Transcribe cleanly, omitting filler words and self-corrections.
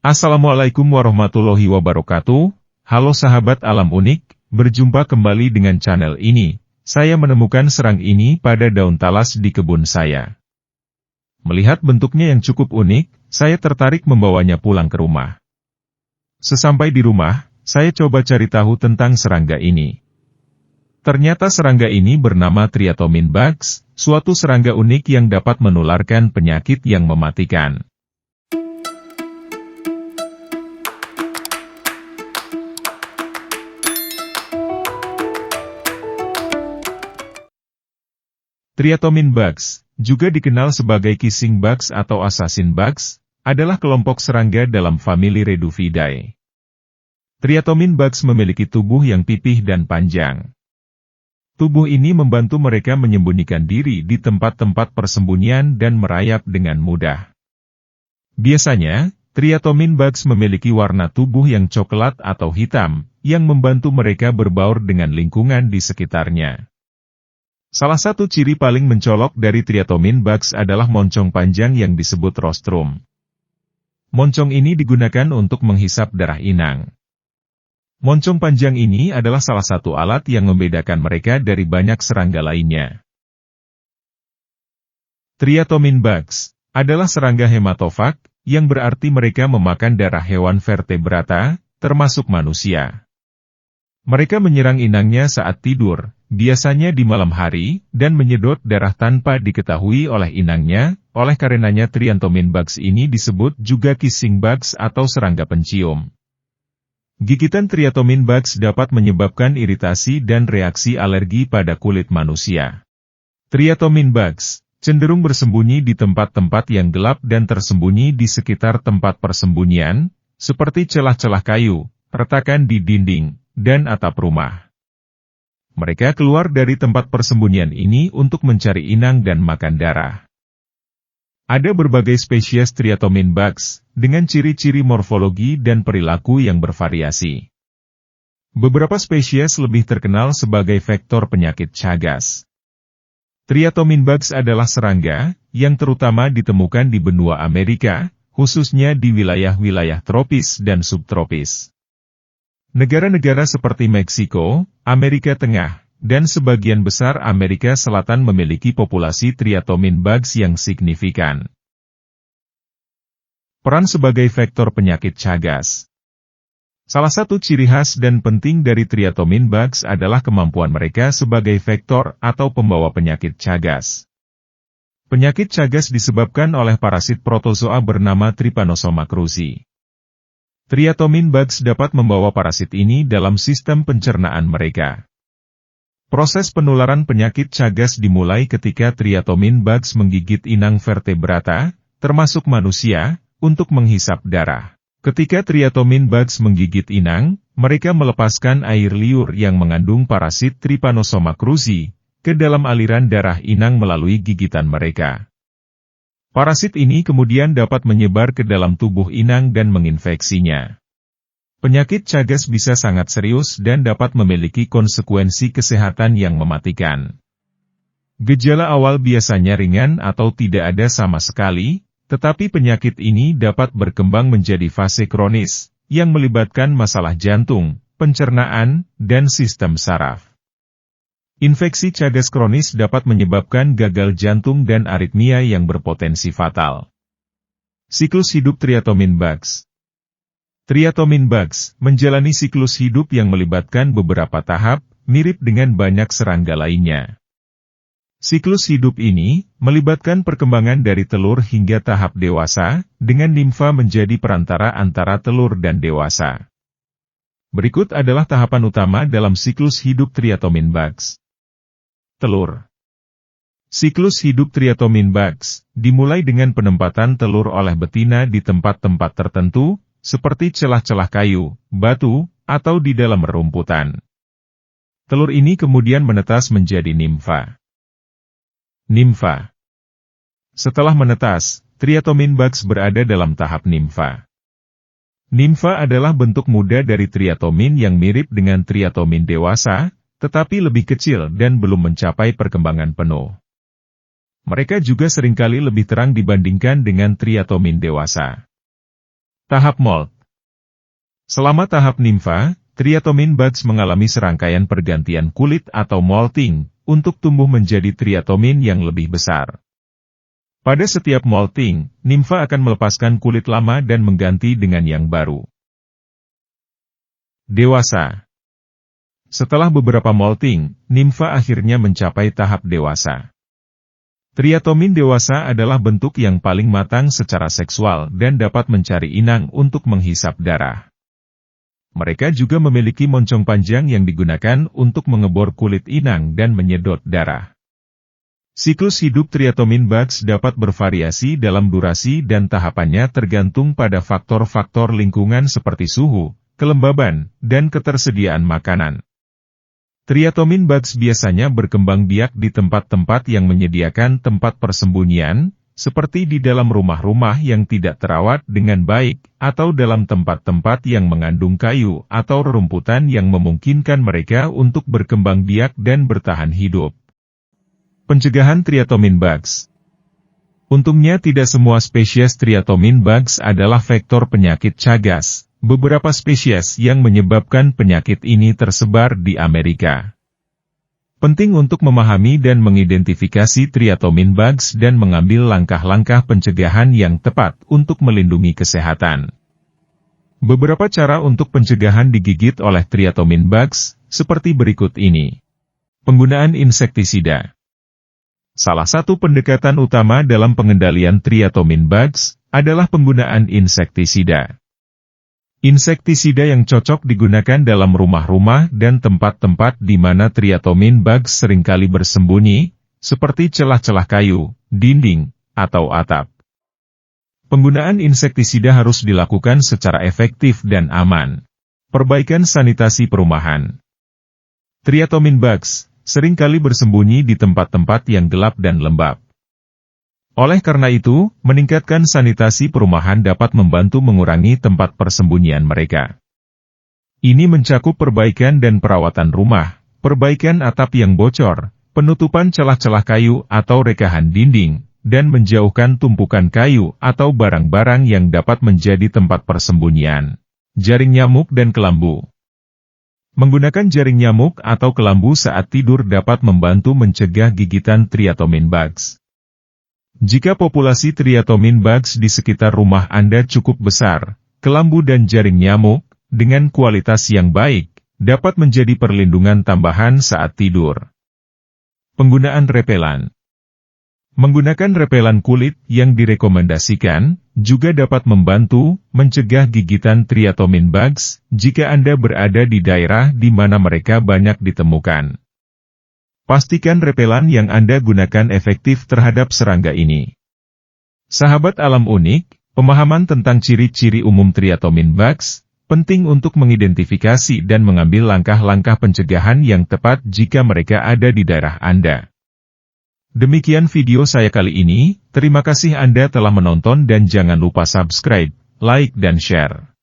Assalamualaikum warahmatullahi wabarakatuh. Halo sahabat alam unik, berjumpa kembali dengan channel ini. Saya menemukan serang ini pada daun talas di kebun saya. Melihat bentuknya yang cukup unik, saya tertarik membawanya pulang ke rumah. Sesampai di rumah, saya coba cari tahu tentang serangga ini. Ternyata serangga ini bernama Triatomine bugs, suatu serangga unik yang dapat menularkan penyakit yang mematikan. Triatomine bugs, juga dikenal sebagai kissing bugs atau assassin bugs, adalah kelompok serangga dalam famili Reduvidae. Triatomine bugs memiliki tubuh yang pipih dan panjang. Tubuh ini membantu mereka menyembunyikan diri di tempat-tempat persembunyian dan merayap dengan mudah. Biasanya, Triatomine bugs memiliki warna tubuh yang coklat atau hitam, yang membantu mereka berbaur dengan lingkungan di sekitarnya. Salah satu ciri paling mencolok dari Triatomine bugs adalah moncong panjang yang disebut rostrum. Moncong ini digunakan untuk menghisap darah inang. Moncong panjang ini adalah salah satu alat yang membedakan mereka dari banyak serangga lainnya. Triatomine bugs adalah serangga hematofag, yang berarti mereka memakan darah hewan vertebrata, termasuk manusia. Mereka menyerang inangnya saat tidur, biasanya di malam hari, dan menyedot darah tanpa diketahui oleh inangnya, oleh karenanya Triatomine bugs ini disebut juga kissing bugs atau serangga pencium. Gigitan Triatomine bugs dapat menyebabkan iritasi dan reaksi alergi pada kulit manusia. Triatomine bugs cenderung bersembunyi di tempat-tempat yang gelap dan tersembunyi di sekitar tempat persembunyian, seperti celah-celah kayu, retakan di dinding, dan atap rumah. Mereka keluar dari tempat persembunyian ini untuk mencari inang dan makan darah. Ada berbagai spesies Triatomine bugs, dengan ciri-ciri morfologi dan perilaku yang bervariasi. Beberapa spesies lebih terkenal sebagai vektor penyakit Chagas. Triatomine bugs adalah serangga, yang terutama ditemukan di benua Amerika, khususnya di wilayah-wilayah tropis dan subtropis. Negara-negara seperti Meksiko, Amerika Tengah, dan sebagian besar Amerika Selatan memiliki populasi Triatomine bugs yang signifikan. Peran sebagai vektor penyakit Chagas. Salah satu ciri khas dan penting dari Triatomine bugs adalah kemampuan mereka sebagai vektor atau pembawa penyakit Chagas. Penyakit Chagas disebabkan oleh parasit protozoa bernama Trypanosoma cruzi. Triatomine bugs dapat membawa parasit ini dalam sistem pencernaan mereka. Proses penularan penyakit Chagas dimulai ketika Triatomine bugs menggigit inang vertebrata, termasuk manusia, untuk menghisap darah. Ketika Triatomine bugs menggigit inang, mereka melepaskan air liur yang mengandung parasit Trypanosoma cruzi ke dalam aliran darah inang melalui gigitan mereka. Parasit ini kemudian dapat menyebar ke dalam tubuh inang dan menginfeksinya. Penyakit Chagas bisa sangat serius dan dapat memiliki konsekuensi kesehatan yang mematikan. Gejala awal biasanya ringan atau tidak ada sama sekali, tetapi penyakit ini dapat berkembang menjadi fase kronis, yang melibatkan masalah jantung, pencernaan, dan sistem saraf. Infeksi Chagas kronis dapat menyebabkan gagal jantung dan aritmia yang berpotensi fatal. Siklus hidup Triatomine bugs. Triatomine bugs menjalani siklus hidup yang melibatkan beberapa tahap, mirip dengan banyak serangga lainnya. Siklus hidup ini melibatkan perkembangan dari telur hingga tahap dewasa, dengan nimfa menjadi perantara antara telur dan dewasa. Berikut adalah tahapan utama dalam siklus hidup Triatomine bugs. Telur. Siklus hidup Triatomine bugs dimulai dengan penempatan telur oleh betina di tempat-tempat tertentu, seperti celah-celah kayu, batu, atau di dalam rerumputan. Telur ini kemudian menetas menjadi nimfa. Nimfa. Setelah menetas, Triatomine bugs berada dalam tahap nimfa. Nimfa adalah bentuk muda dari Triatomine yang mirip dengan Triatomine dewasa, tetapi lebih kecil dan belum mencapai perkembangan penuh. Mereka juga seringkali lebih terang dibandingkan dengan Triatomine dewasa. Tahap molt. Selama tahap nimfa, triatomine buds mengalami serangkaian pergantian kulit atau molting, untuk tumbuh menjadi triatomin yang lebih besar. Pada setiap molting, nimfa akan melepaskan kulit lama dan mengganti dengan yang baru. Dewasa. Setelah beberapa molting, nimfa akhirnya mencapai tahap dewasa. Triatomin dewasa adalah bentuk yang paling matang secara seksual dan dapat mencari inang untuk menghisap darah. Mereka juga memiliki moncong panjang yang digunakan untuk mengebor kulit inang dan menyedot darah. Siklus hidup triatomin buds dapat bervariasi dalam durasi dan tahapannya tergantung pada faktor-faktor lingkungan seperti suhu, kelembaban, dan ketersediaan makanan. Triatomin buds biasanya berkembang biak di tempat-tempat yang menyediakan tempat persembunyian, seperti di dalam rumah-rumah yang tidak terawat dengan baik, atau dalam tempat-tempat yang mengandung kayu atau rerumputan yang memungkinkan mereka untuk berkembang biak dan bertahan hidup. Pencegahan triatomin bugs. Untungnya tidak semua spesies triatomin bugs adalah vektor penyakit Chagas. Beberapa spesies yang menyebabkan penyakit ini tersebar di Amerika. Penting untuk memahami dan mengidentifikasi triatomin bugs dan mengambil langkah-langkah pencegahan yang tepat untuk melindungi kesehatan. Beberapa cara untuk pencegahan digigit oleh triatomin bugs, seperti berikut ini. Penggunaan insektisida. Salah satu pendekatan utama dalam pengendalian triatomin bugs adalah penggunaan insektisida. Insektisida yang cocok digunakan dalam rumah-rumah dan tempat-tempat di mana triatomin bugs seringkali bersembunyi, seperti celah-celah kayu, dinding, atau atap. Penggunaan insektisida harus dilakukan secara efektif dan aman. Perbaikan sanitasi perumahan. Triatomin bugs seringkali bersembunyi di tempat-tempat yang gelap dan lembab. Oleh karena itu, meningkatkan sanitasi perumahan dapat membantu mengurangi tempat persembunyian mereka. Ini mencakup perbaikan dan perawatan rumah, perbaikan atap yang bocor, penutupan celah-celah kayu atau rekahan dinding, dan menjauhkan tumpukan kayu atau barang-barang yang dapat menjadi tempat persembunyian. Jaring nyamuk dan kelambu. Menggunakan jaring nyamuk atau kelambu saat tidur dapat membantu mencegah gigitan triatomin bugs. Jika populasi triatomin bugs di sekitar rumah Anda cukup besar, kelambu dan jaring nyamuk, dengan kualitas yang baik, dapat menjadi perlindungan tambahan saat tidur. Penggunaan repelan. Menggunakan repelan kulit yang direkomendasikan, juga dapat membantu mencegah gigitan triatomin bugs, jika Anda berada di daerah di mana mereka banyak ditemukan. Pastikan repelan yang Anda gunakan efektif terhadap serangga ini. Sahabat alam unik, pemahaman tentang ciri-ciri umum triatomin bugs, penting untuk mengidentifikasi dan mengambil langkah-langkah pencegahan yang tepat jika mereka ada di daerah Anda. Demikian video saya kali ini, terima kasih Anda telah menonton dan jangan lupa subscribe, like dan share.